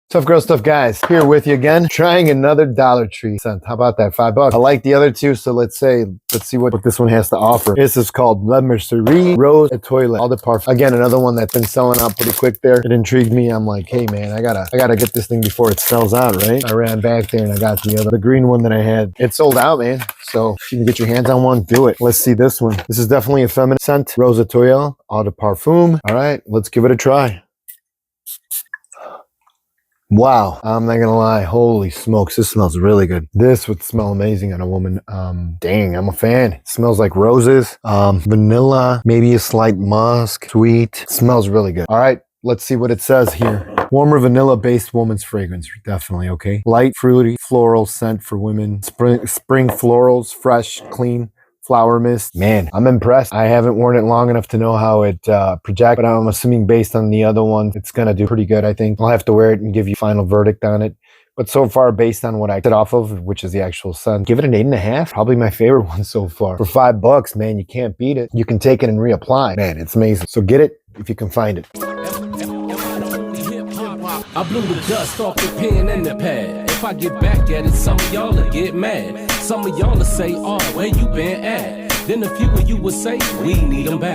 Tough girl stuff, guys. Here with you again, trying another Dollar Tree scent. How about that? $5. I like the other two, so let's see what this one has to offer. This is called Mercerie Rose Etoile Eau de Parfum. Again, another one that's been selling out pretty quick there. It intrigued me. I'm like, hey man, I gotta get this thing before it sells out, right? I ran back there and I got the green one that I had. It sold out, man. So if you can get your hands on one, do it. Let's see this one. This is definitely a feminine scent. Rose Etoile Eau de Parfum. All right, let's give it a try. Wow, I'm not gonna lie, holy smokes, this smells really good. This would smell amazing on a woman. Dang, I'm a fan. It smells like roses, vanilla, maybe a slight musk, sweet. It smells really good. All right, let's see what it says here. Warmer vanilla-based woman's fragrance, definitely, okay. Light, fruity, floral scent for women. Spring florals, fresh, clean. Flower mist. Man, I'm impressed. I haven't worn it long enough to know how it projects, but I'm assuming based on the other one, it's gonna do pretty good, I think. I'll have to wear it and give you a final verdict on it. But so far, based on what I set off of, which is the actual scent, give it an 8.5. Probably my favorite one so far. For $5, man, you can't beat it. You can take it and reapply. Man, it's amazing. So get it if you can find it. I blew the dust off the pen and the pad. If I get back at it, some of y'all will get mad. Some of y'all will say, oh, where you been at? Then a few of you will say, we need them back.